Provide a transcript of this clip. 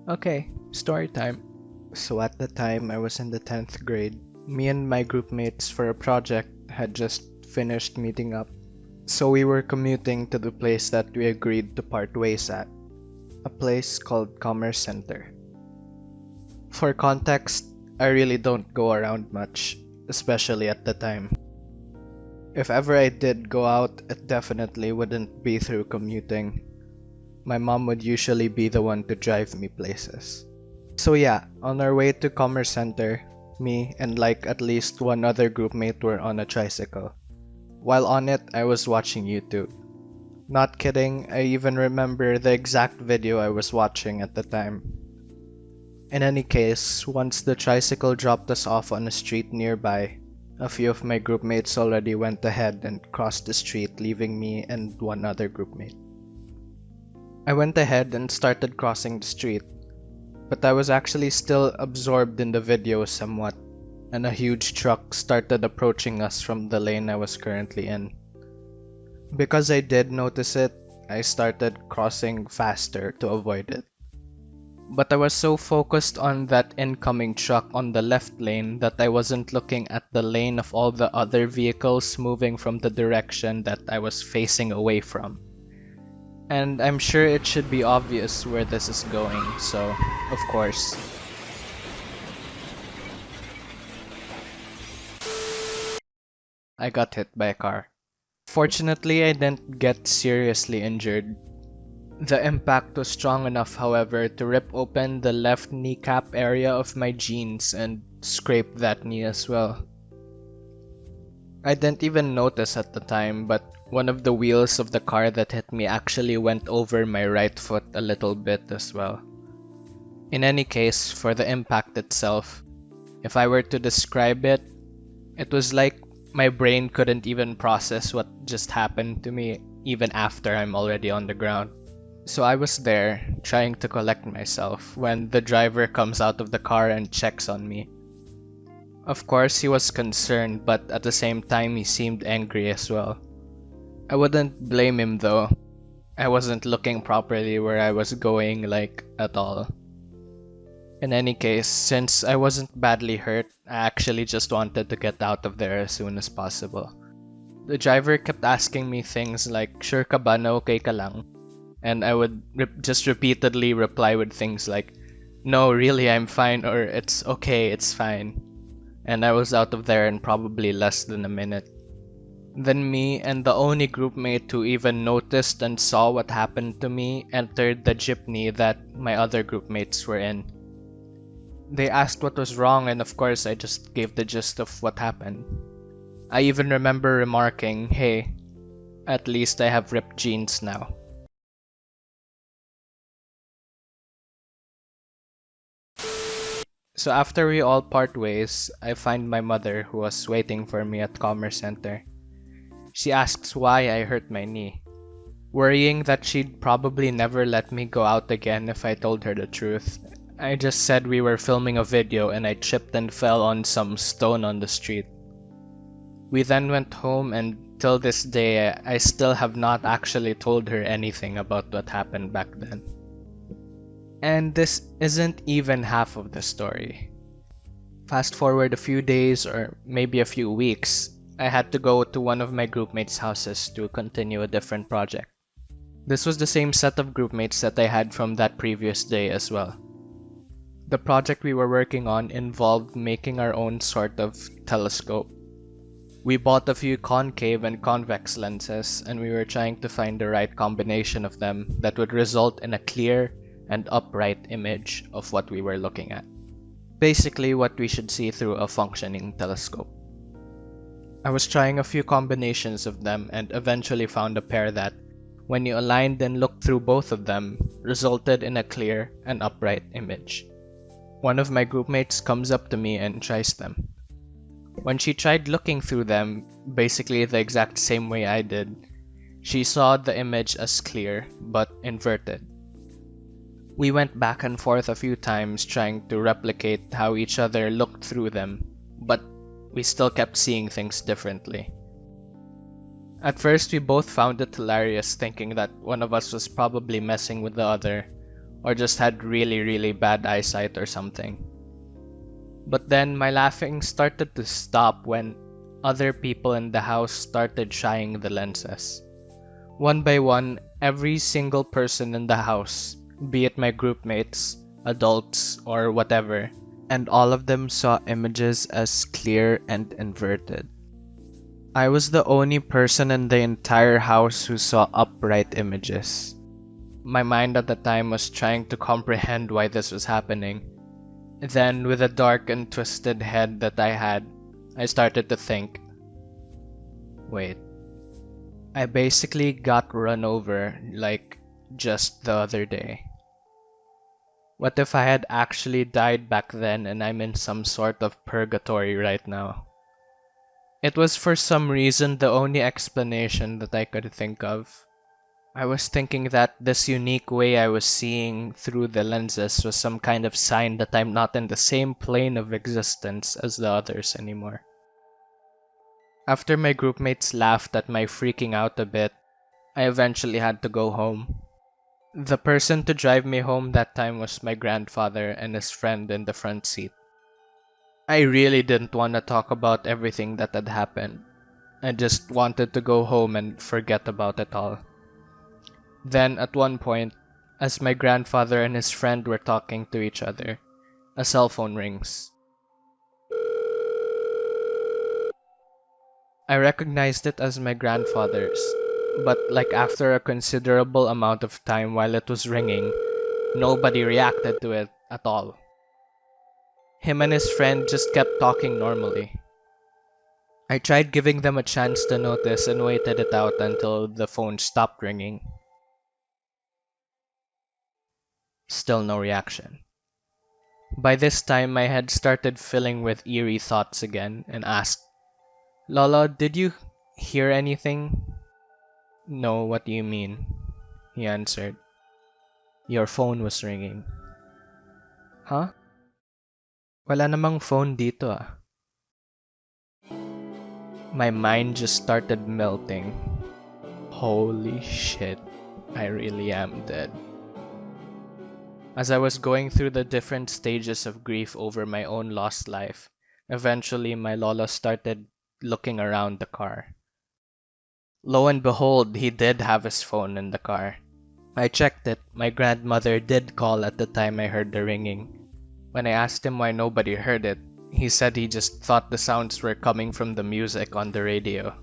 Okay, story time. So at the time I was in the 10th grade, me and my group mates for a project had just finished meeting up. So we were commuting to the place that we agreed to part ways at, a place called Commerce Center. For context, I really don't go around much, especially at the time. If ever I did go out, it definitely wouldn't be through commuting. My mom would usually be the one to drive me places. So yeah, on our way to Commerce Center, me and like at least one other groupmate were on a tricycle. While on it, I was watching YouTube. Not kidding, I even remember the exact video I was watching at the time. In any case, once the tricycle dropped us off on a street nearby, a few of my groupmates already went ahead and crossed the street, leaving me and one other groupmate. I went ahead and started crossing the street, but I was actually still absorbed in the video somewhat, and a huge truck started approaching us from the lane I was currently in. Because I did notice it, I started crossing faster to avoid it. But I was so focused on that incoming truck on the left lane that I wasn't looking at the lane of all the other vehicles moving from the direction that I was facing away from. And I'm sure it should be obvious where this is going, so of course. I got hit by a car. Fortunately, I didn't get seriously injured. The impact was strong enough, however, to rip open the left kneecap area of my jeans and scrape that knee as well. I didn't even notice at the time, but one of the wheels of the car that hit me actually went over my right foot a little bit as well. In any case, for the impact itself, if I were to describe it, it was like my brain couldn't even process what just happened to me even after I'm already on the ground. So I was there, trying to collect myself, when the driver comes out of the car and checks on me. Of course, he was concerned, but at the same time he seemed angry as well. I wouldn't blame him though. I wasn't looking properly where I was going, like, at all. In any case, since I wasn't badly hurt, I actually just wanted to get out of there as soon as possible. The driver kept asking me things like, "Sure ka ba na okay ka lang?" And I would just repeatedly reply with things like, "No, really, I'm fine," or "It's okay, it's fine." And I was out of there in probably less than a minute. Then me and the only groupmate who even noticed and saw what happened to me entered the jeepney that my other groupmates were in. They asked what was wrong, and of course I just gave the gist of what happened. I even remember remarking, "Hey, at least I have ripped jeans now." So after we all part ways, I find my mother who was waiting for me at Commerce Center. She asks why I hurt my knee, worrying that she'd probably never let me go out again if I told her the truth. I just said we were filming a video and I tripped and fell on some stone on the street. We then went home, and till this day I still have not actually told her anything about what happened back then. And this isn't even half of the story. Fast forward a few days or maybe a few weeks, I had to go to one of my groupmates' houses to continue a different project. This was the same set of groupmates that I had from that previous day as well. The project we were working on involved making our own sort of telescope. We bought a few concave and convex lenses, and we were trying to find the right combination of them that would result in a clear and upright image of what we were looking at. Basically what we should see through a functioning telescope. I was trying a few combinations of them and eventually found a pair that, when you aligned and looked through both of them, resulted in a clear and upright image. One of my groupmates comes up to me and tries them. When she tried looking through them, basically the exact same way I did, she saw the image as clear but inverted. We went back and forth a few times trying to replicate how each other looked through them, but we still kept seeing things differently. At first, we both found it hilarious, thinking that one of us was probably messing with the other, or just had really, really bad eyesight or something. But then my laughing started to stop when other people in the house started shying the lenses. One by one, every single person in the house, be it my group mates, adults, or whatever, and all of them saw images as clear and inverted. I was the only person in the entire house who saw upright images. My mind at the time was trying to comprehend why this was happening. Then, with a dark and twisted head that I had, I started to think, wait, I basically got run over like just the other day. What if I had actually died back then and I'm in some sort of purgatory right now? It was for some reason the only explanation that I could think of. I was thinking that this unique way I was seeing through the lenses was some kind of sign that I'm not in the same plane of existence as the others anymore. After my groupmates laughed at my freaking out a bit, I eventually had to go home. The person to drive me home that time was my grandfather and his friend in the front seat. I really didn't want to talk about everything that had happened. I just wanted to go home and forget about it all. Then, at one point, as my grandfather and his friend were talking to each other, a cell phone rings. I recognized it as my grandfather's, but like after a considerable amount of time while it was ringing, nobody reacted to it at all. Him and his friend just kept talking normally. I tried giving them a chance to notice and waited it out until the phone stopped ringing. Still no reaction. By this time, my head started filling with eerie thoughts again and asked, Lolo, did you hear anything? No, what do you mean? He answered. Your phone was ringing. Huh? Wala namang phone dito ah. My mind just started melting. Holy shit, I really am dead. As I was going through the different stages of grief over my own lost life, eventually my lolo started looking around the car. Lo and behold, he did have his phone in the car. I checked it. My grandmother did call at the time I heard the ringing. When I asked him why nobody heard it, he said he just thought the sounds were coming from the music on the radio.